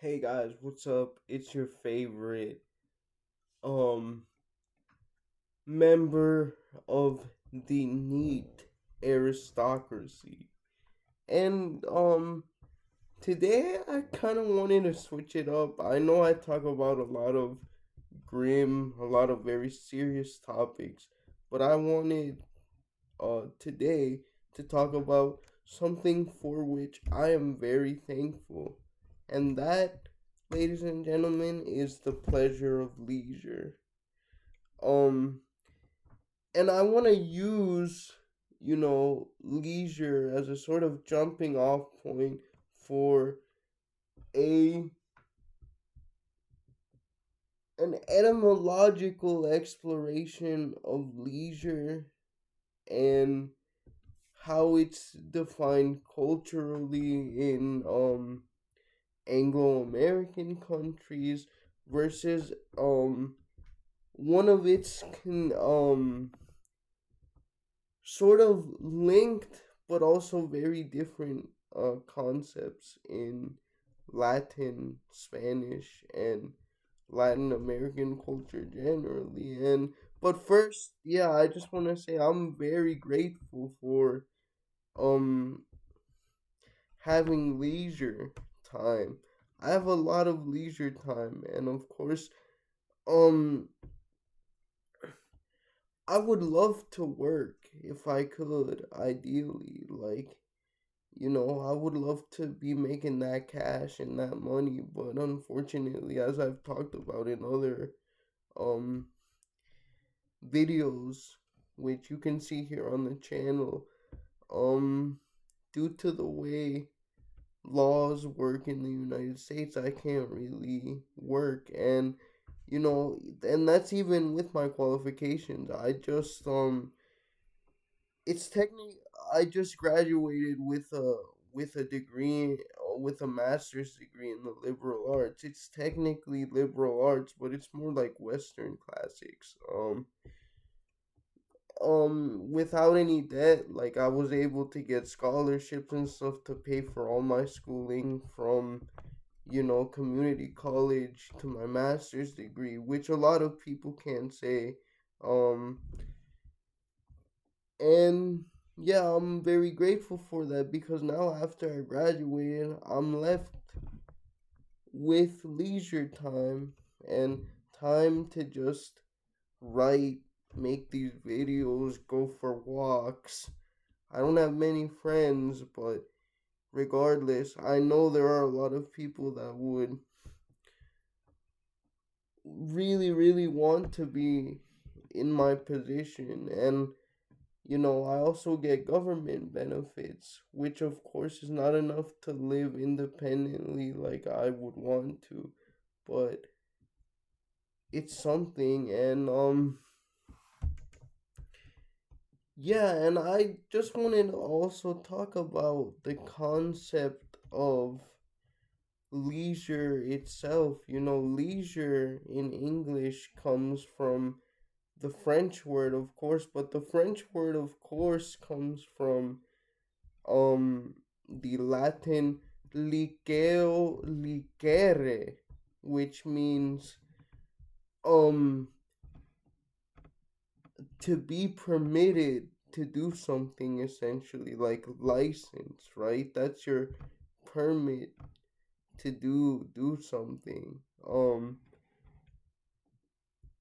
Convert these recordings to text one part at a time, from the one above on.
Hey guys, what's up? It's your favorite um member of the neat aristocracy. And today I kind of wanted to switch it up. I know I talk about a lot of a lot of very serious topics, but I wanted today to talk about something for which I am very thankful. And that, ladies and gentlemen, is the pleasure of leisure. Um and I want to use, leisure as a sort of jumping off point for a an etymological exploration of leisure and how it's defined culturally in Anglo American countries versus one of its sort of linked but also very different concepts in Latin, Spanish, and Latin American culture generally. And but first, yeah, I just want to say I'm very grateful for um having leisure time. I have a lot of leisure time, and of course, um I would love to work if I could, ideally. I would love to be making that cash and that money, but unfortunately, as I've talked about in other um videos, which you can see here on the channel, um due to the way laws work in the United States, I can't really work. And that's even with my qualifications. It's technically, I just graduated with a degree, with a master's degree in the liberal arts. It's technically liberal arts, but it's more like Western classics. Without any debt, like I was able to get scholarships and stuff to pay for all my schooling from, community college to my master's degree, which a lot of people can't say. Um, and yeah, I'm very grateful for that because now after I graduated, I'm left with leisure time and time to just write, make these videos, go for walks. I don't have many friends, but regardless, I know there are a lot of people that would really, really want to be in my position. And, I also get government benefits, which of course is not enough to live independently like I would want to, but it's something. And, yeah, and I just wanted to also talk about the concept of leisure itself. Leisure in English comes from the French word, of course, but the French word, of course, comes from the Latin liceo licere, which means um to be permitted to do something, essentially, like license, right? That's your permit to do something.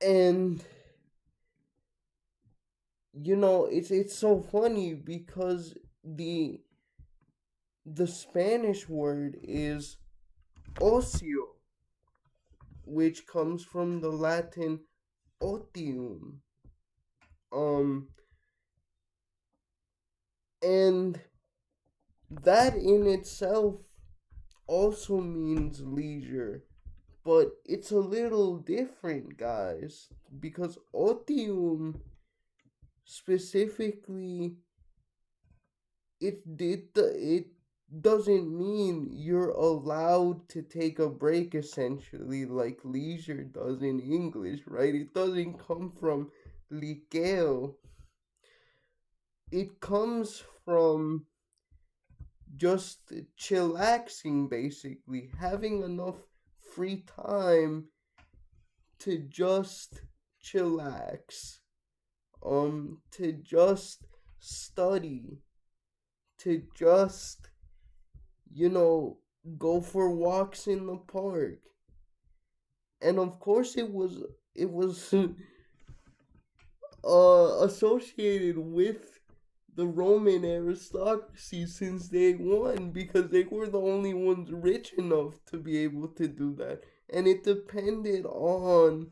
And it's so funny because the Spanish word is ocio, which comes from the Latin otium. Um, and that in itself also means leisure, but it's a little different, guys, because otium specifically, it doesn't mean you're allowed to take a break, essentially, like leisure does in English, right? It doesn't come from liqueo. It comes from just chillaxing, basically, having enough free time to just chillax, to just study, to just, you know, go for walks in the park. And of course it was associated with the Roman aristocracy since day one because they were the only ones rich enough to be able to do that. And it depended on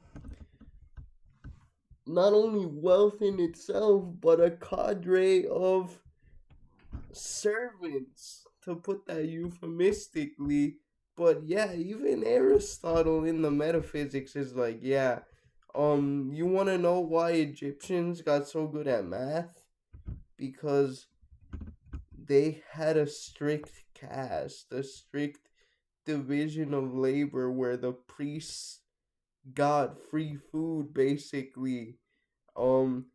not only wealth in itself, but a cadre of servants, to put that euphemistically. But yeah, even Aristotle in the metaphysics is like, yeah, you want to know why Egyptians got so good at math? Because they had a strict caste, a strict division of labor where the priests got free food basically, um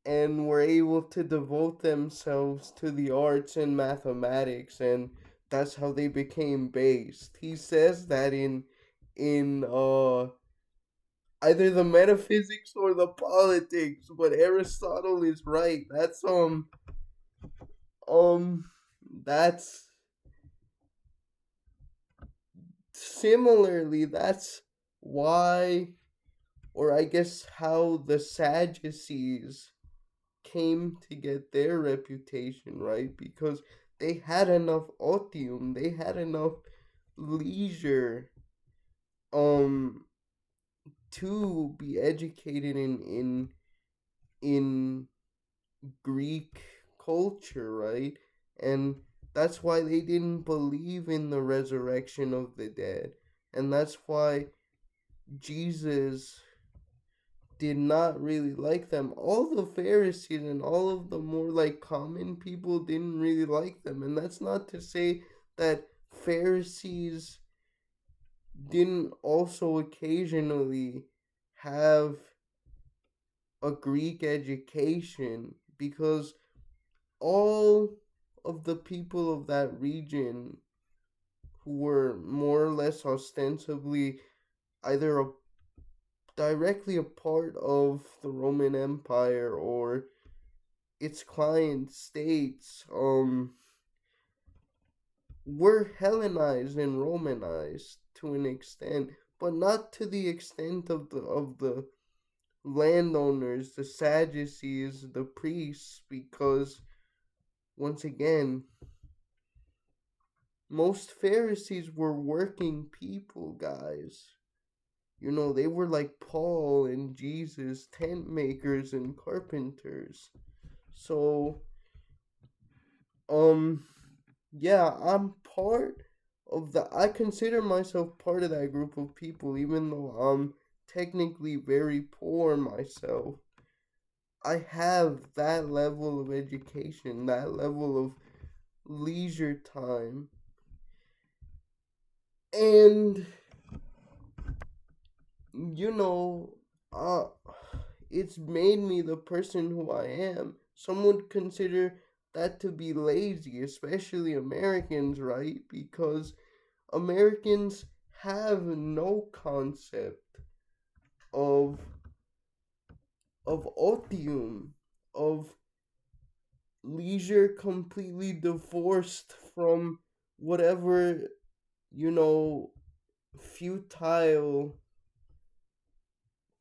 and were able to devote themselves to the arts and mathematics, and that's how they became based. He says that in either the metaphysics or the politics, but Aristotle is right. Um that's similarly, that's why, or I guess how the Sadducees came to get their reputation, right? Because they had enough otium, they had enough leisure um to be educated in Greek culture, right? And that's why they didn't believe in the resurrection of the dead. And that's why Jesus did not really like them. All the Pharisees and all of the more like common people didn't really like them. And that's not to say that Pharisees didn't also occasionally have a Greek education, because all of the people of that region who were more or less ostensibly either directly a part of the Roman Empire or its client states, were Hellenized and Romanized to an extent, but not to the extent of the landowners, the Sadducees, the priests, because once again, most Pharisees were working people, guys. You know, they were like Paul and Jesus, tent makers and carpenters. So, um, yeah, I consider myself part of that group of people, even though I'm technically very poor myself. I have that level of education, that level of leisure time. And, you know, uh, it's made me the person who I am. Some would consider that to be lazy, especially Americans, right? Because Americans have no concept of otium, of leisure completely divorced from whatever, you know, futile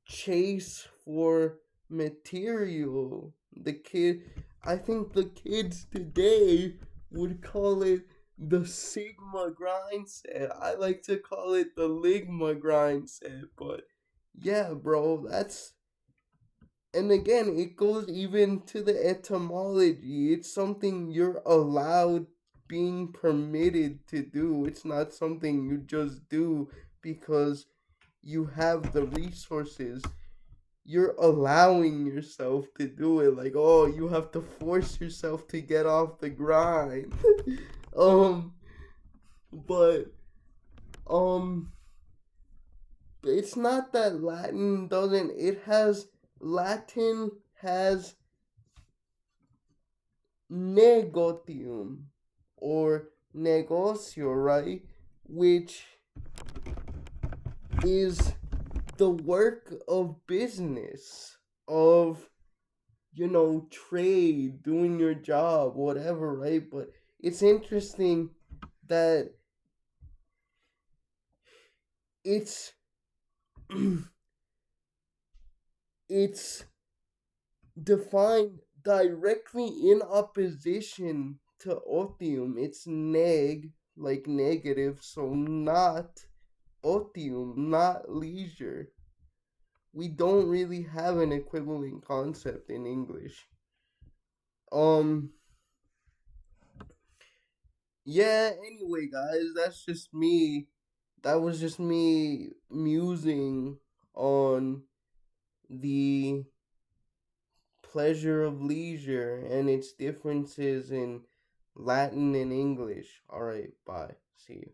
chase for material. I think the kids today would call it the Sigma grind set. I like to call it the Ligma grind set, but yeah, bro, and again, it goes even to the etymology. It's something you're allowed, being permitted to do. It's not something you just do because you have the resources. You're allowing yourself to do it. Like, oh, you have to force yourself to get off the grind. um but um it's not that Latin doesn't, it has, Latin has negotium or negocio, right? Which is the work of business, of, trade, doing your job, whatever, right? But it's interesting that it's it's defined directly in opposition to otium. It's neg, like negative, so not otium, not leisure. We don't really have an equivalent concept in English. Um, yeah, anyway, guys, that's just me. That was just me musing on the pleasure of leisure and its differences in Latin and English. All right, bye. See you.